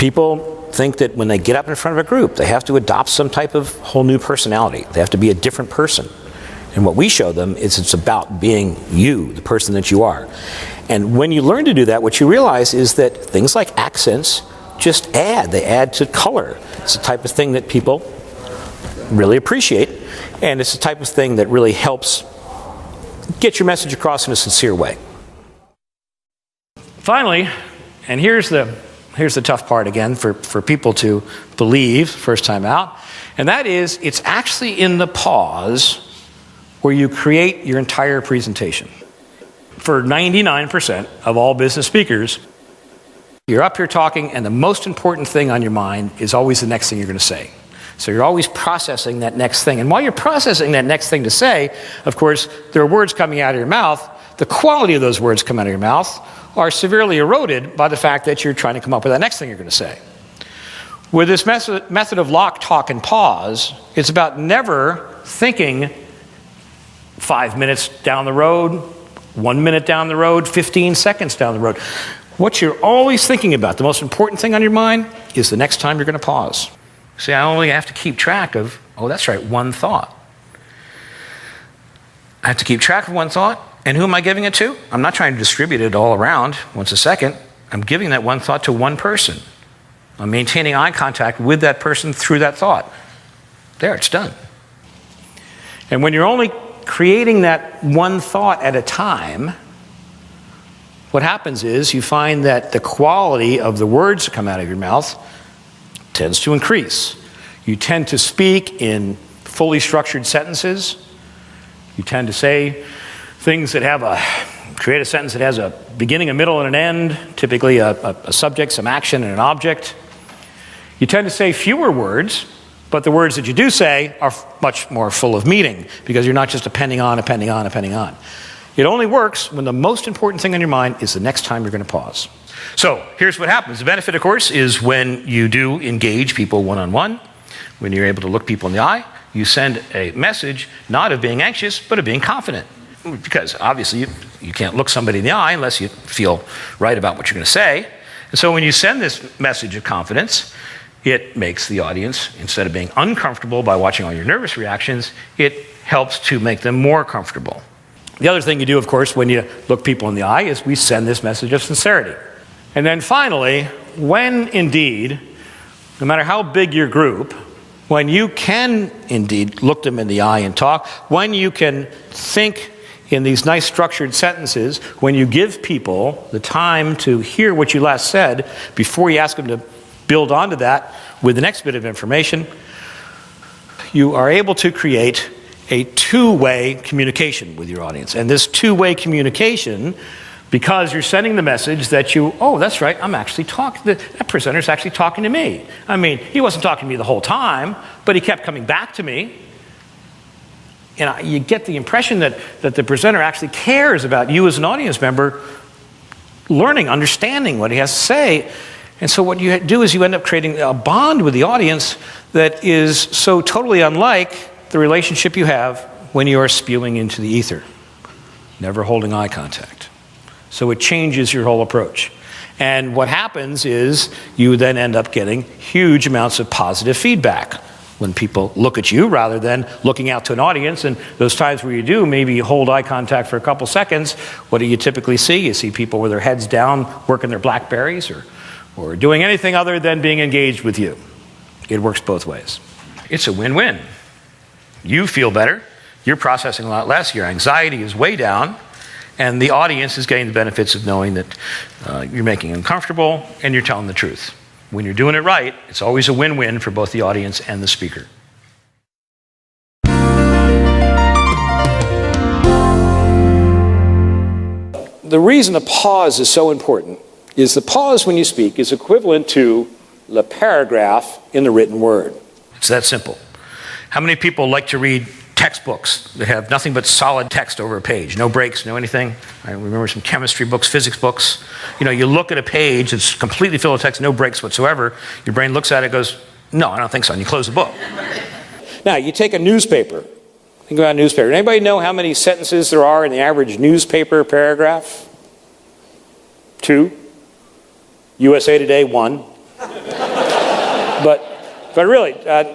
People think that when they get up in front of a group, they have to adopt some type of whole new personality. They have to be a different person. And what we show them is it's about being you, the person that you are. And when you learn to do that, what you realize is that things like accents just add. They add to color. It's the type of thing that people really appreciate. And it's the type of thing that really helps get your message across in a sincere way. Finally, and here's the tough part again for people to believe first time out, and that is it's actually in the pause where you create your entire presentation. For 99% of all business speakers, you're up here talking and the most important thing on your mind is always the next thing you're going to say. So you're always processing that next thing. And while you're processing that next thing to say, of course, there are words coming out of your mouth. The quality of those words coming out of your mouth are severely eroded by the fact that you're trying to come up with that next thing you're going to say. With this method of lock, talk, and pause, it's about never thinking 5 minutes down the road, 1 minute down the road, 15 seconds down the road. What you're always thinking about, the most important thing on your mind, is the next time you're going to pause. See, I only have to keep track of, oh, that's right, one thought. I have to keep track of one thought, and who am I giving it to? I'm not trying to distribute it all around once a second. I'm giving that one thought to one person. I'm maintaining eye contact with that person through that thought. There, it's done. And when you're only creating that one thought at a time, what happens is you find that the quality of the words that come out of your mouth tends to increase. You tend to speak in fully structured sentences. You tend to say things that create a sentence that has a beginning, a middle, and an end, typically a subject, some action, and an object. You tend to say fewer words, but the words that you do say are much more full of meaning because you're not just appending on. It only works when the most important thing on your mind is the next time you're going to pause. So here's what happens. The benefit, of course, is when you do engage people one-on-one, when you're able to look people in the eye, you send a message not of being anxious, but of being confident. Because obviously you can't look somebody in the eye unless you feel right about what you're going to say. And so when you send this message of confidence, it makes the audience, instead of being uncomfortable by watching all your nervous reactions, it helps to make them more comfortable. The other thing you do, of course, when you look people in the eye is we send this message of sincerity. And then finally, when indeed, no matter how big your group, when you can indeed look them in the eye and talk, when you can think in these nice structured sentences, when you give people the time to hear what you last said before you ask them to build onto that with the next bit of information, you are able to create a two-way communication with your audience. And this two-way communication, because you're sending the message that oh, that's right, I'm actually talking, that presenter's actually talking to me. I mean, he wasn't talking to me the whole time, but he kept coming back to me. And you get the impression that the presenter actually cares about you as an audience member, learning, understanding what he has to say. And so what you do is you end up creating a bond with the audience that is so totally unlike the relationship you have when you are spewing into the ether, never holding eye contact. So it changes your whole approach. And what happens is you then end up getting huge amounts of positive feedback when people look at you rather than looking out to an audience. And those times where you do, maybe you hold eye contact for a couple seconds, what do you typically see? You see people with their heads down working their BlackBerries or doing anything other than being engaged with you. It works both ways. It's a win-win. You feel better, you're processing a lot less, your anxiety is way down, and the audience is getting the benefits of knowing that you're making them comfortable and you're telling the truth. When you're doing it right, it's always a win-win for both the audience and the speaker. The reason a pause is so important is the pause when you speak is equivalent to the paragraph in the written word. It's that simple. How many people like to read textbooks that have nothing but solid text over a page? No breaks, no anything? I remember some chemistry books, physics books. You know, you look at a page that's completely filled with text, no breaks whatsoever. Your brain looks at it and goes, no, I don't think so, and you close the book. Now, you take a newspaper. Think about a newspaper. Anybody know how many sentences there are in the average newspaper paragraph? 2. USA Today, 1. But really,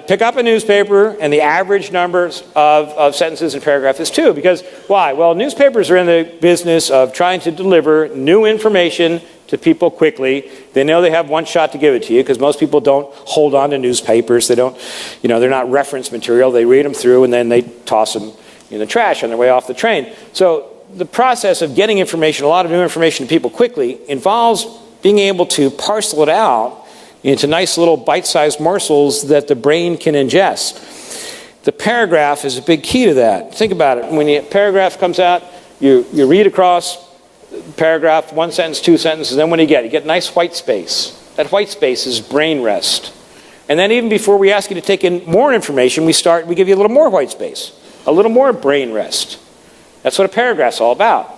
pick up a newspaper, and the average numbers of sentences in paragraph is 2. Because why? Well, newspapers are in the business of trying to deliver new information to people quickly. They know they have one shot to give it to you, because most people don't hold on to newspapers. They don't, they're not reference material. They read them through, and then they toss them in the trash on their way off the train. So the process of getting information, a lot of new information to people quickly, involves being able to parcel it out into nice little bite-sized morsels that the brain can ingest. The paragraph is a big key to that. Think about it. When a paragraph comes out, you read across the paragraph, 1 sentence, 2 sentences, then what do you get? You get nice white space. That white space is brain rest. And then even before we ask you to take in more information, we give you a little more white space, a little more brain rest. That's what a paragraph's all about.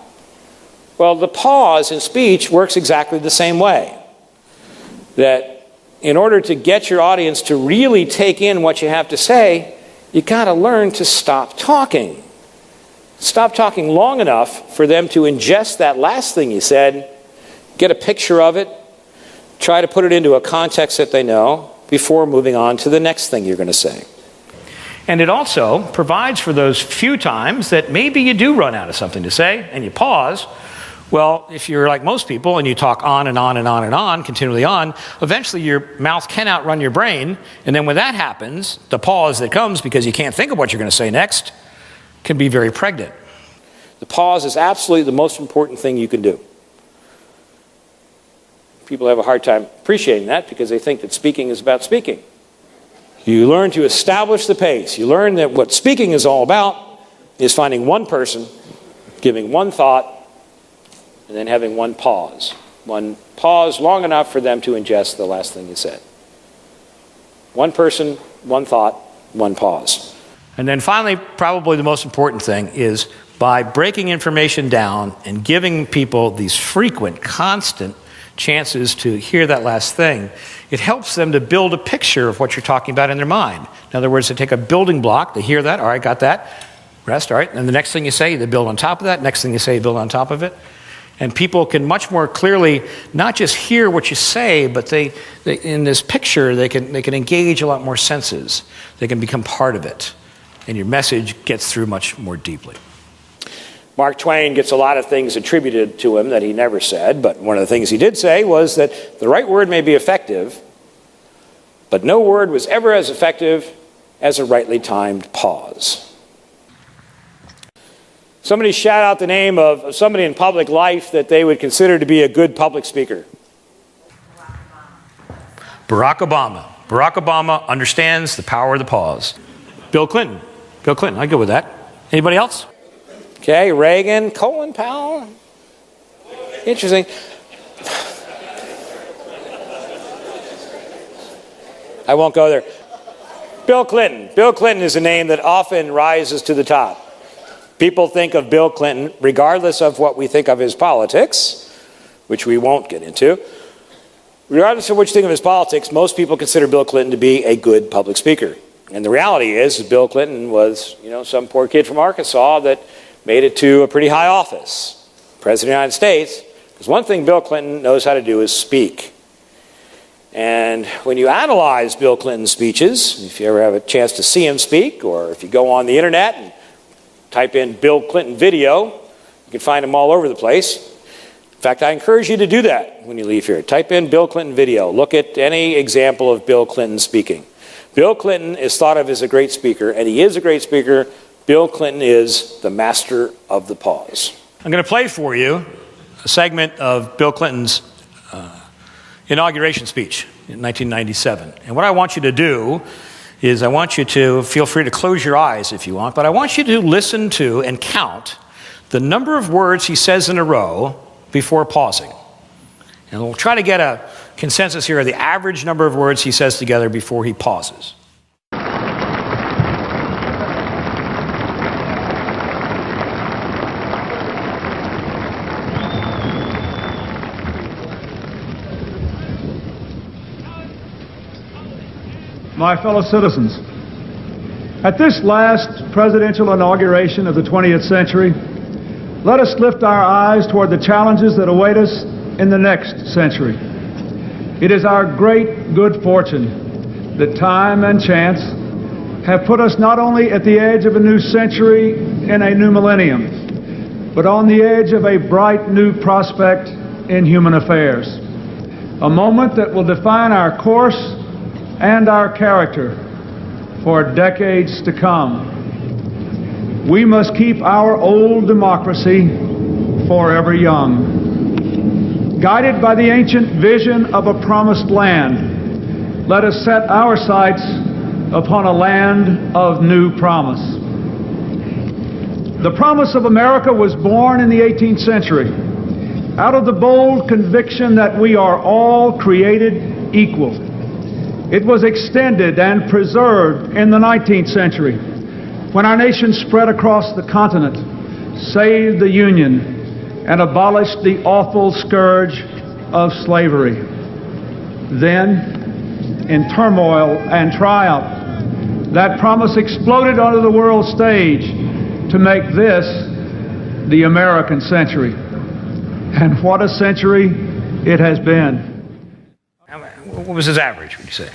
Well, the pause in speech works exactly the same way. That in order to get your audience to really take in what you have to say, you got to learn to stop talking. Stop talking long enough for them to ingest that last thing you said, get a picture of it, try to put it into a context that they know before moving on to the next thing you're going to say. And it also provides for those few times that maybe you do run out of something to say and you pause. Well, if you're like most people and you talk on and on and on and on, continually on, eventually your mouth can outrun your brain. And then when that happens, the pause that comes because you can't think of what you're going to say next can be very pregnant. The pause is absolutely the most important thing you can do. People have a hard time appreciating that because they think that speaking is about speaking. You learn to establish the pace. You learn that what speaking is all about is finding one person, giving one thought, and then having one pause. One pause long enough for them to ingest the last thing you said. One person, one thought, one pause. And then finally, probably the most important thing is by breaking information down and giving people these frequent, constant chances to hear that last thing, it helps them to build a picture of what you're talking about in their mind. In other words, they take a building block, they hear that, all right, got that, rest, all right, and the next thing you say, they build on top of that, next thing you say, you build on top of it. And people can much more clearly not just hear what you say, but they in this picture, they can engage a lot more senses. They can become part of it. And your message gets through much more deeply. Mark Twain gets a lot of things attributed to him that he never said, but one of the things he did say was that the right word may be effective, but no word was ever as effective as a rightly timed pause. Somebody shout out the name of somebody in public life that they would consider to be a good public speaker. Barack Obama. Barack Obama understands the power of the pause. Bill Clinton. Bill Clinton, I go with that. Anybody else? Okay, Reagan, Colin Powell. Interesting. I won't go there. Bill Clinton. Bill Clinton is a name that often rises to the top. People think of Bill Clinton, regardless of what we think of his politics, which we won't get into. Regardless of what you think of his politics, most people consider Bill Clinton to be a good public speaker. And the reality is Bill Clinton was, some poor kid from Arkansas that made it to a pretty high office, President of the United States. Because one thing Bill Clinton knows how to do is speak. And when you analyze Bill Clinton's speeches, if you ever have a chance to see him speak, or if you go on the internet and type in Bill Clinton video, you can find them all over the place. In fact, I encourage you to do that when you leave here. Type in Bill Clinton video. Look at any example of Bill Clinton speaking. Bill Clinton is thought of as a great speaker, and he is a great speaker. Bill Clinton is the master of the pause. I'm going to play for you a segment of Bill Clinton's inauguration speech in 1997. And what I want you to do is I want you to feel free to close your eyes if you want, but I want you to listen to and count the number of words he says in a row before pausing. And we'll try to get a consensus here of the average number of words he says together before he pauses. My fellow citizens, at this last presidential inauguration of the 20th century, let us lift our eyes toward the challenges that await us in the next century. It is our great good fortune that time and chance have put us not only at the edge of a new century and a new millennium, but on the edge of a bright new prospect in human affairs. A moment that will define our course and our character for decades to come. We must keep our old democracy forever young. Guided by the ancient vision of a promised land, let us set our sights upon a land of new promise. The promise of America was born in the 18th century out of the bold conviction that we are all created equal. It was extended and preserved in the 19th century when our nation spread across the continent, saved the Union, and abolished the awful scourge of slavery. Then, in turmoil and triumph, that promise exploded onto the world stage to make this the American century. And what a century it has been. What was his average, would you say?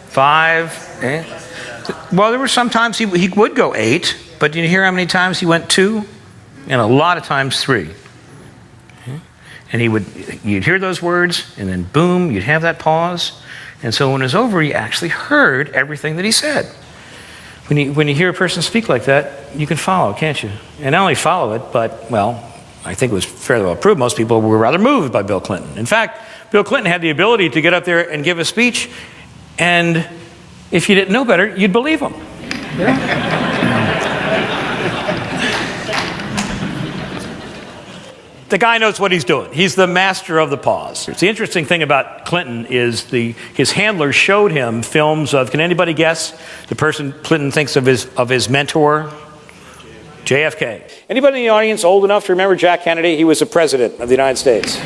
5? Well, there were some times he would go 8, but did you hear how many times he went 2? And a lot of times 3. And you'd hear those words, and then boom, you'd have that pause. And so when it was over, you actually heard everything that he said. When you hear a person speak like that, you can follow, can't you? And not only follow it, but, well, I think it was fairly well proved. Most people were rather moved by Bill Clinton. In fact, Bill Clinton had the ability to get up there and give a speech, and if you didn't know better, you'd believe him. The guy knows what he's doing. He's the master of the pause. The interesting thing about Clinton is his handlers showed him films of, can anybody guess the person Clinton thinks of his mentor? JFK. Anybody in the audience old enough to remember Jack Kennedy? He was the president of the United States.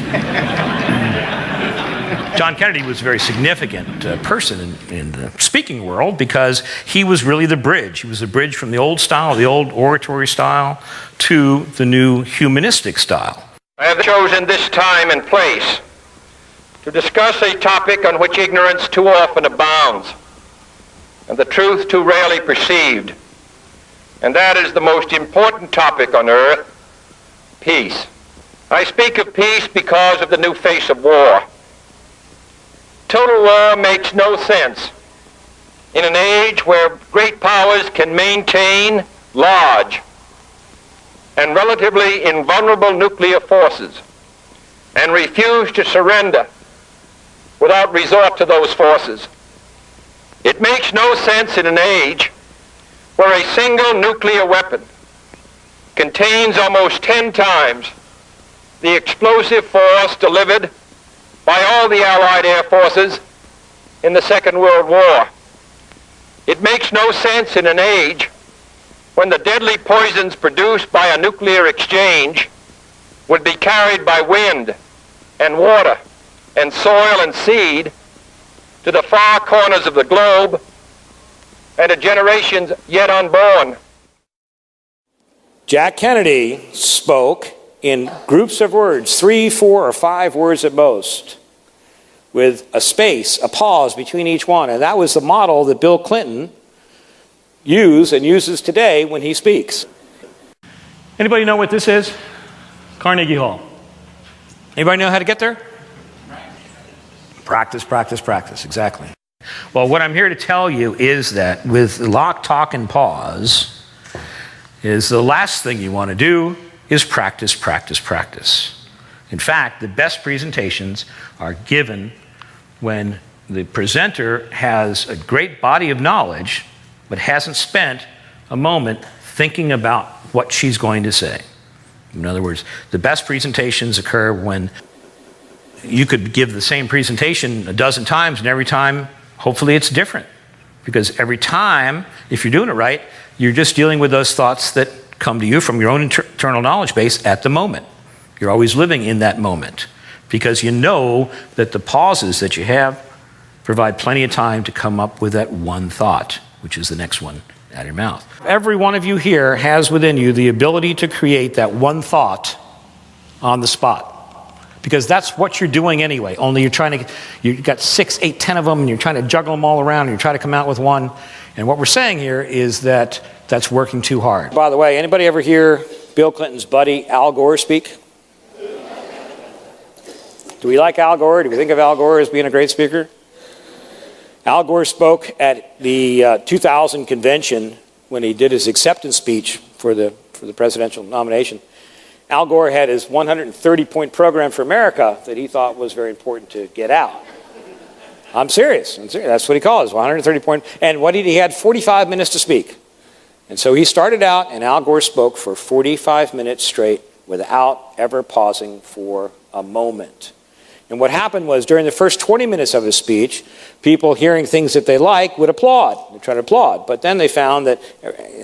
John Kennedy was a very significant person in the speaking world because he was really the bridge. He was the bridge from the old style, the old oratory style, to the new humanistic style. I have chosen this time and place to discuss a topic on which ignorance too often abounds and the truth too rarely perceived. And that is the most important topic on earth, peace. I speak of peace because of the new face of war. Total war makes no sense in an age where great powers can maintain large and relatively invulnerable nuclear forces and refuse to surrender without resort to those forces. It makes no sense in an age where a single nuclear weapon contains almost 10 times the explosive force delivered by all the Allied air forces in the Second World War. It makes no sense in an age when the deadly poisons produced by a nuclear exchange would be carried by wind and water and soil and seed to the far corners of the globe and to generations yet unborn. Jack Kennedy spoke in groups of words, 3, 4, or 5 words at most, with a space, a pause between each one. And that was the model that Bill Clinton used and uses today when he speaks. Anybody know what this is? Carnegie Hall. Anybody know how to get there? Practice, practice, practice. Exactly. Well, what I'm here to tell you is that with lock, talk, and pause, is the last thing you want to do is practice, practice, practice. In fact, the best presentations are given when the presenter has a great body of knowledge, but hasn't spent a moment thinking about what she's going to say. In other words, the best presentations occur when you could give the same presentation a dozen times, and every time, hopefully it's different. Because every time, if you're doing it right, you're just dealing with those thoughts that come to you from your own internal knowledge base at the moment. You're always living in that moment because you know that the pauses that you have provide plenty of time to come up with that one thought, which is the next one out of your mouth. Every one of you here has within you the ability to create that one thought on the spot. because that's what you're doing anyway. Only you've got 6, 8, 10 of them, and you're trying to juggle them all around, and you're trying to come out with one. And what we're saying here is that that's working too hard. By the way, anybody ever hear Bill Clinton's buddy Al Gore speak? Do we like Al Gore? Do we think of Al Gore as being a great speaker? Al Gore spoke at the 2000 convention when he did his acceptance speech for the presidential nomination. Al Gore had his 130-point program for America that he thought was very important to get out. I'm serious. That's what he called it, 130-point. And he had 45 minutes to speak. And so he started out, and Al Gore spoke for 45 minutes straight without ever pausing for a moment. And what happened was, during the first 20 minutes of his speech, people hearing things that they like would applaud. They'd try to applaud. But then they found that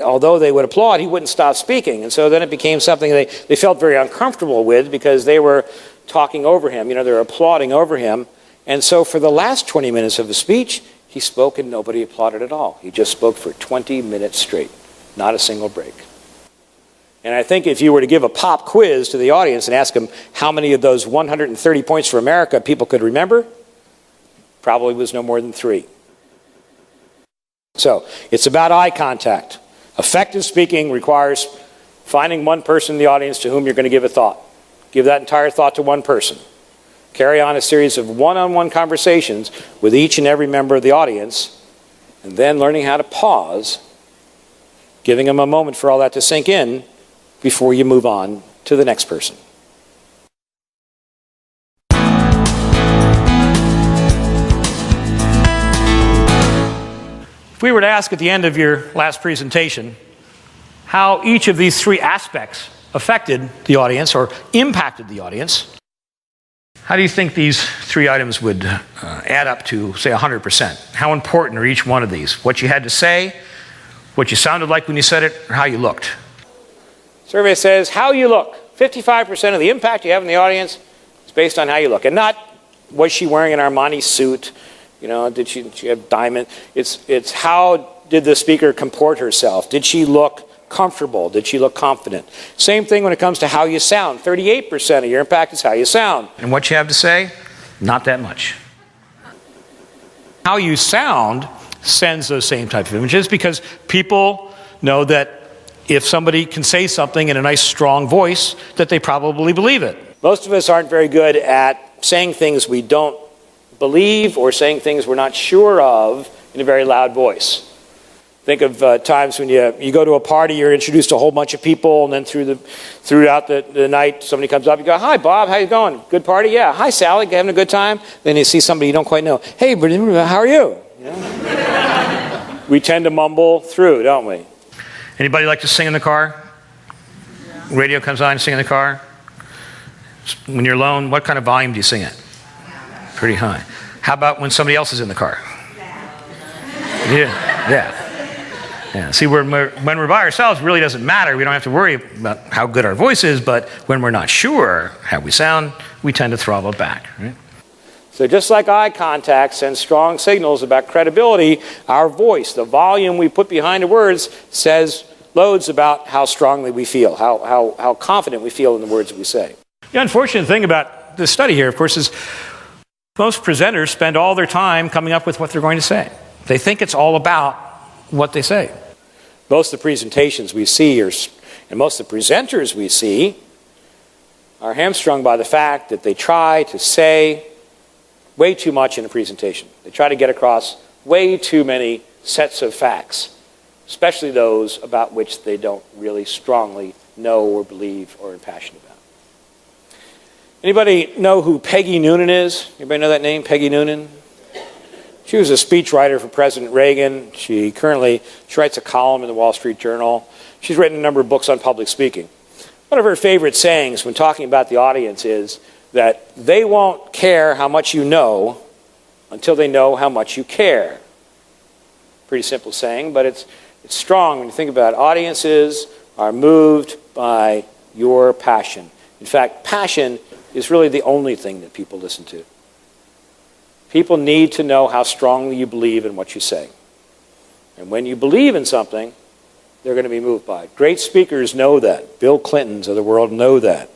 although they would applaud, he wouldn't stop speaking. And so then it became something they felt very uncomfortable with, because they were talking over him. They were applauding over him. And so for the last 20 minutes of his speech, he spoke and nobody applauded at all. He just spoke for 20 minutes straight, not a single break. And I think if you were to give a pop quiz to the audience and ask them how many of those 130 points for America people could remember, probably was no more than 3. So it's about eye contact. Effective speaking requires finding one person in the audience to whom you're going to give a thought. Give that entire thought to one person. Carry on a series of one-on-one conversations with each and every member of the audience, and then learning how to pause, giving them a moment for all that to sink in before you move on to the next person. If we were to ask at the end of your last presentation how each of these 3 aspects affected the audience or impacted the audience, how do you think these 3 items would add up to, say, 100%? How important are each one of these? What you had to say, what you sounded like when you said it, or how you looked? Survey says how you look. 55% of the impact you have in the audience is based on how you look. And not, was she wearing an Armani suit? Did she have diamond? It's how did the speaker comport herself? Did she look comfortable? Did she look confident? Same thing when it comes to how you sound. 38% of your impact is how you sound. And what you have to say? Not that much. How you sound sends those same type of images, because people know that if somebody can say something in a nice strong voice, that they probably believe it. Most of us aren't very good at saying things we don't believe or saying things we're not sure of in a very loud voice. Think of times when you go to a party, you're introduced to a whole bunch of people, and then throughout the night, somebody comes up, you go, "Hi, Bob, how you going? Good party? Yeah. Hi, Sally, having a good time?" Then you see somebody you don't quite know. "Hey, how are you?" We tend to mumble through, don't we? Anybody like to sing in the car? Radio comes on, sing in the car? When you're alone, what kind of volume do you sing at? Pretty high. How about when somebody else is in the car? Yeah. See, when we're by ourselves, it really doesn't matter. We don't have to worry about how good our voice is, but when we're not sure how we sound, we tend to throttle it back. Right? So just like eye contact sends strong signals about credibility, our voice, the volume we put behind the words, says loads about how strongly we feel, how confident we feel in the words we say. The unfortunate thing about this study here, of course, is most presenters spend all their time coming up with what they're going to say. They think it's all about what they say. Most of the presentations we see, and most of the presenters we see, are hamstrung by the fact that they try to say way too much in a presentation. They try to get across way too many sets of facts, especially those about which they don't really strongly know or believe or are passionate about. Anybody know who Peggy Noonan is? Anybody know that name, Peggy Noonan? She was a speechwriter for President Reagan. She writes a column in the Wall Street Journal. She's written a number of books on public speaking. One of her favorite sayings when talking about the audience is that they won't care how much you know until they know how much you care. Pretty simple saying, but it's strong when you think about it. Audiences are moved by your passion. In fact, passion is really the only thing that people listen to. People need to know how strongly you believe in what you say. And when you believe in something, they're going to be moved by it. Great speakers know that. Bill Clintons of the world know that.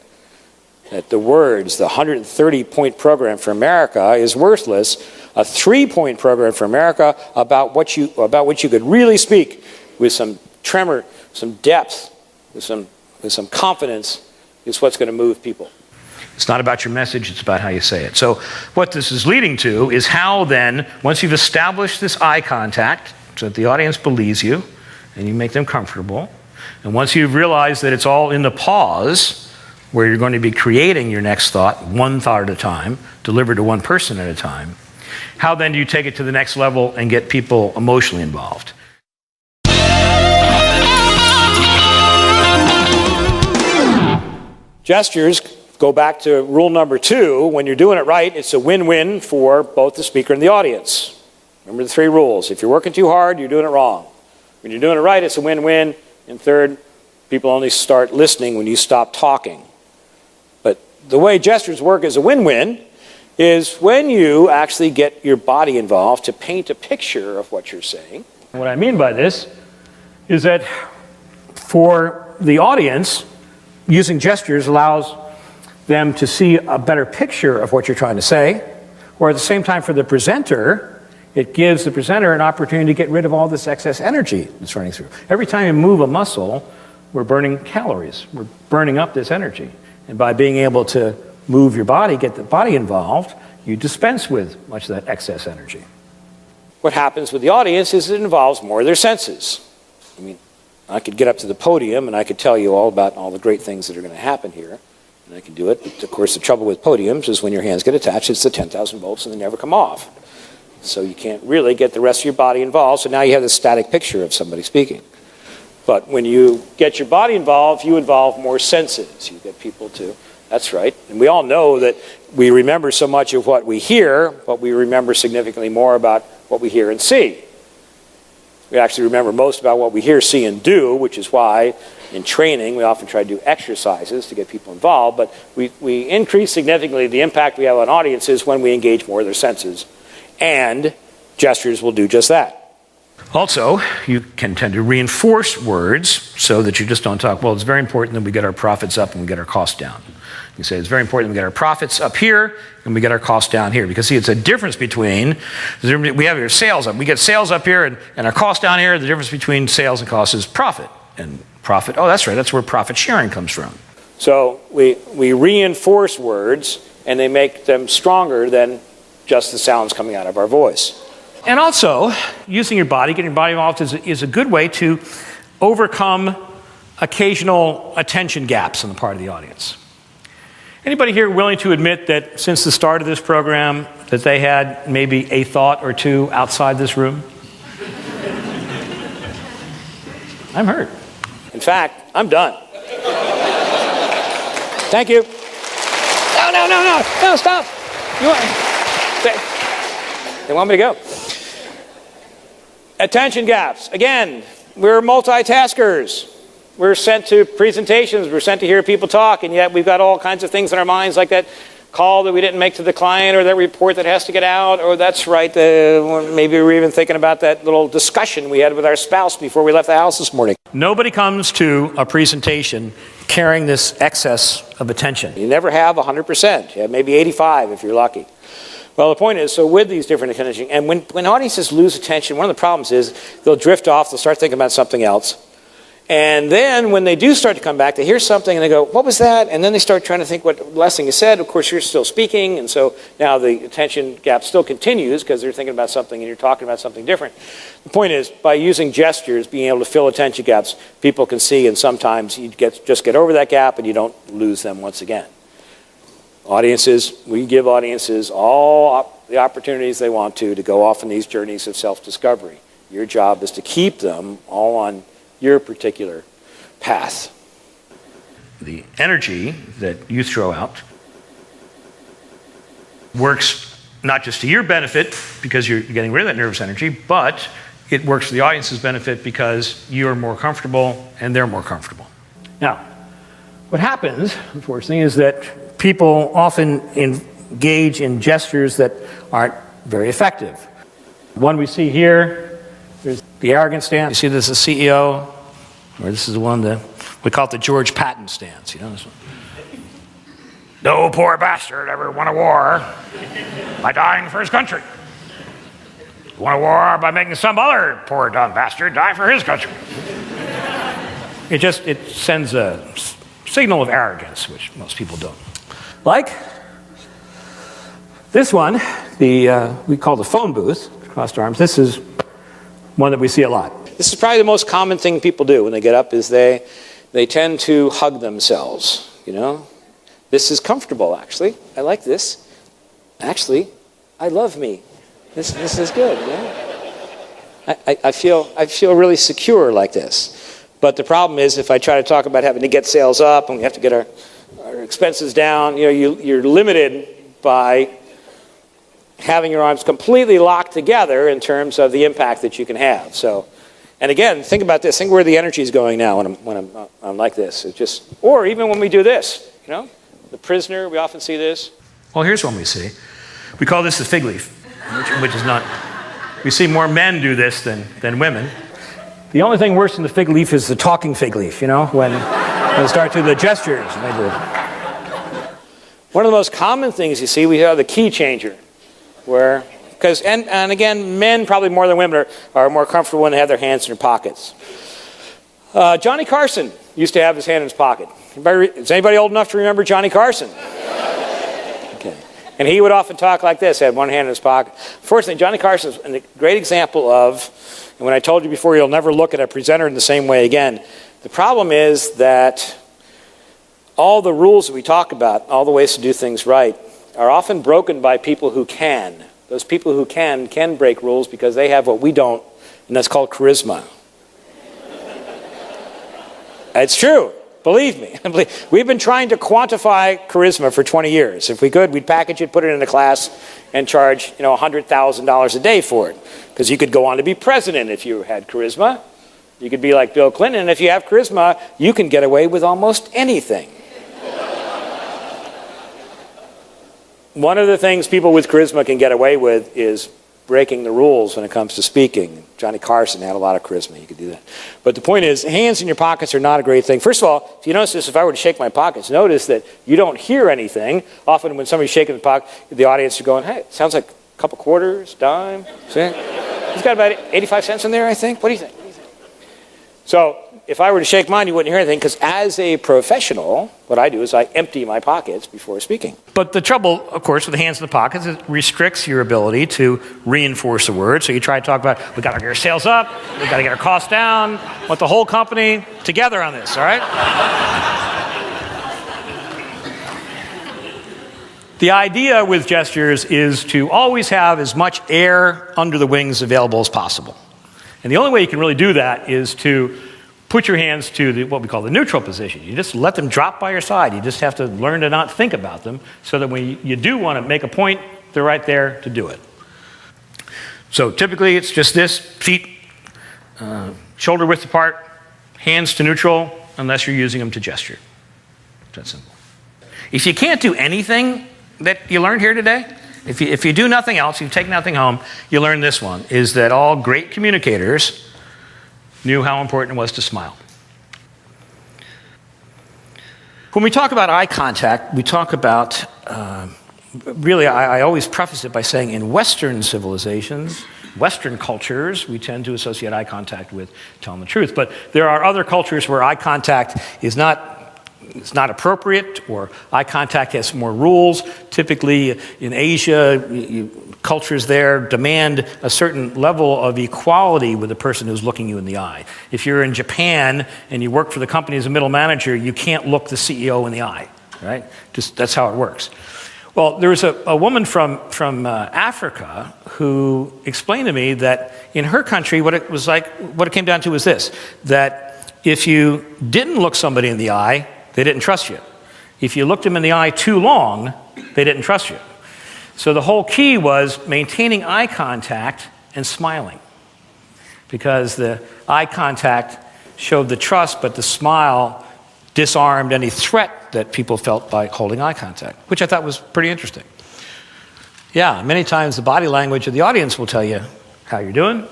that the words, the 130-point program for America is worthless, a 3-point program for America about what you could really speak with some tremor, some depth, with some confidence is what's going to move people. It's not about your message, it's about how you say it. So what this is leading to is how then, once you've established this eye contact, so that the audience believes you, and you make them comfortable, and once you've realized that it's all in the pause, where you're going to be creating your next thought, one thought at a time, delivered to one person at a time, how then do you take it to the next level and get people emotionally involved? Gestures go back to rule number 2. When you're doing it right, it's a win-win for both the speaker and the audience. Remember the 3 rules. If you're working too hard, you're doing it wrong. When you're doing it right, it's a win-win. And third, people only start listening when you stop talking. But the way gestures work as a win-win is when you actually get your body involved to paint a picture of what you're saying. What I mean by this is that for the audience, using gestures allows them to see a better picture of what you're trying to say, or at the same time for the presenter, it gives the presenter an opportunity to get rid of all this excess energy that's running through. Every time you move a muscle, we're burning calories. We're burning up this energy. And by being able to move your body, get the body involved, you dispense with much of that excess energy. What happens with the audience is it involves more of their senses. I mean, I could get up to the podium and I could tell you all about all the great things that are going to happen here. And I can do it. But of course, the trouble with podiums is when your hands get attached, it's the 10,000 volts and they never come off. So you can't really get the rest of your body involved. So now you have this static picture of somebody speaking. But when you get your body involved, you involve more senses. You get people to, that's right. And we all know that we remember so much of what we hear, but we remember significantly more about what we hear and see. We actually remember most about what we hear, see, and do, which is why in training we often try to do exercises to get people involved, but we increase significantly the impact we have on audiences when we engage more of their senses. And gestures will do just that. Also, you can tend to reinforce words so that you just don't talk, well, it's very important that we get our profits up and we get our costs down. You say it's very important that we get our profits up here and we get our costs down here. Because see, it's a difference between, we have your sales up. We get sales up here and our costs down here. The difference between sales and costs is profit. And profit, oh, that's right, that's where profit sharing comes from. So we reinforce words and they make them stronger than just the sounds coming out of our voice. And also, using your body, getting your body involved is a good way to overcome occasional attention gaps on the part of the audience. Anybody here willing to admit that since the start of this program that they had maybe a thought or two outside this room? I'm hurt. In fact, I'm done. Thank you. No, stop. They want me to go. Attention gaps. Again, we're multitaskers. We're sent to presentations. We're sent to hear people talk, and yet we've got all kinds of things in our minds, like that call that we didn't make to the client, or that report that has to get out, or that's right, maybe we were even thinking about that little discussion we had with our spouse before we left the house this morning. Nobody comes to a presentation carrying this excess of attention. You never have 100%. You have maybe 85 if you're lucky. Well, the point is, so with these different attention, and when audiences lose attention, one of the problems is they'll drift off, they'll start thinking about something else. And then when they do start to come back, they hear something and they go, what was that? And then they start trying to think what the last thing you said. Of course, you're still speaking, and so now the attention gap still continues because they're thinking about something and you're talking about something different. The point is, by using gestures, being able to fill attention gaps, people can see, and sometimes you just get over that gap and you don't lose them once again. Audiences, we give audiences all the opportunities they want to go off on these journeys of self-discovery. Your job is to keep them all on your particular path. The energy that you throw out works not just to your benefit because you're getting rid of that nervous energy, but it works for the audience's benefit because you're more comfortable and they're more comfortable. Now, what happens, unfortunately, is that people often engage in gestures that aren't very effective. One we see here, there's the arrogant stance. You see this is the CEO, or this is the one that we call it the George Patton stance. You know this one? No poor bastard ever won a war by dying for his country. Won a war by making some other poor dumb bastard die for his country. It sends a signal of arrogance, which most people don't. Like this one, we call the phone booth, crossed arms. This is one that we see a lot. This is probably the most common thing people do when they get up is they tend to hug themselves, you know. This is comfortable, actually. I like this. Actually, I love me. This is good, yeah. I feel really secure like this. But the problem is if I try to talk about having to get sales up and we have to get our expenses down, you know, you're limited by having your arms completely locked together in terms of the impact that you can have. So, and again, think about this. Think where the energy is going now when I'm like this. It's just, or even when we do this, you know, the prisoner. We often see this. Well, here's one we see. We call this the fig leaf, which is not. We see more men do this than women. The only thing worse than the fig leaf is the talking fig leaf. You know, when they start to do the gestures. And they do. One of the most common things you see, we have the key changer, where. Because, and again, men probably more than women are more comfortable when they have their hands in their pockets. Johnny Carson used to have his hand in his pocket. Is anybody old enough to remember Johnny Carson? Okay. And he would often talk like this, had one hand in his pocket. Fortunately, Johnny Carson is a great example of, and when I told you before, you'll never look at a presenter in the same way again. The problem is that all the rules that we talk about, all the ways to do things right, are often broken by people who can. Those people who can break rules because they have what we don't, and that's called charisma. It's true. Believe me. We've been trying to quantify charisma for 20 years. If we could, we'd package it, put it in a class, and charge $100,000 a day for it. Because you could go on to be president if you had charisma. You could be like Bill Clinton, and if you have charisma, you can get away with almost anything. One of the things people with charisma can get away with is breaking the rules when it comes to speaking. Johnny Carson had a lot of charisma. You could do that. But the point is, hands in your pockets are not a great thing. First of all, if you notice this, if I were to shake my pockets, notice that you don't hear anything. Often when somebody's shaking the pocket, the audience are going, hey, it sounds like a couple quarters, dime. See? He's got about 85 cents in there, I think. What do you think? So if I were to shake mine, you wouldn't hear anything, because as a professional, what I do is I empty my pockets before speaking. But the trouble, of course, with the hands in the pockets, it restricts your ability to reinforce a word. So you try to talk about, we've got to get our sales up, we've got to get our costs down, want the whole company together on this, all right? The idea with gestures is to always have as much air under the wings available as possible. And the only way you can really do that is to put your hands to what we call the neutral position. You just let them drop by your side. You just have to learn to not think about them so that when you do want to make a point, they're right there to do it. So typically it's just this, feet shoulder width apart, hands to neutral, unless you're using them to gesture. It's that simple. If you can't do anything that you learned here today, if you do nothing else, you take nothing home, you learn this one, is that all great communicators knew how important it was to smile. When we talk about eye contact, we talk about, really, I always preface it by saying in Western civilizations, Western cultures, we tend to associate eye contact with telling the truth. But there are other cultures where eye contact is not appropriate, or eye contact has more rules. Typically in Asia, cultures there demand a certain level of equality with the person who's looking you in the eye. If you're in Japan and you work for the company as a middle manager, you can't look the CEO in the eye, right? Just that's how it works. Well, there was a woman from Africa who explained to me that in her country, what it came down to was this, that if you didn't look somebody in the eye, they didn't trust you. If you looked them in the eye too long, they didn't trust you. So the whole key was maintaining eye contact and smiling, because the eye contact showed the trust, but the smile disarmed any threat that people felt by holding eye contact, which I thought was pretty interesting. Yeah, many times the body language of the audience will tell you how you're doing.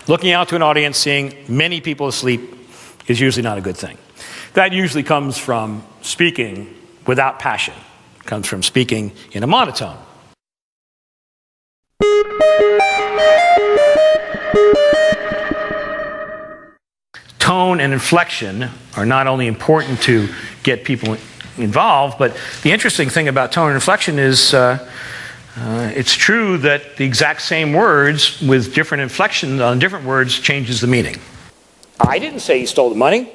Looking out to an audience, seeing many people asleep is usually not a good thing. That usually comes from speaking without passion. It comes from speaking in a monotone. Tone and inflection are not only important to get people involved, but the interesting thing about tone and inflection is it's true that the exact same words with different inflections on different words changes the meaning. I didn't say he stole the money.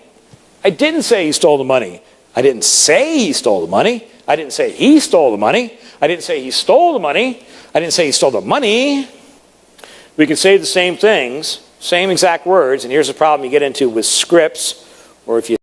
I didn't say he stole the money. I didn't say he stole the money. I didn't say he stole the money. I didn't say he stole the money. I didn't say he stole the money. We can say the same things, same exact words, and here's the problem you get into with scripts, or if you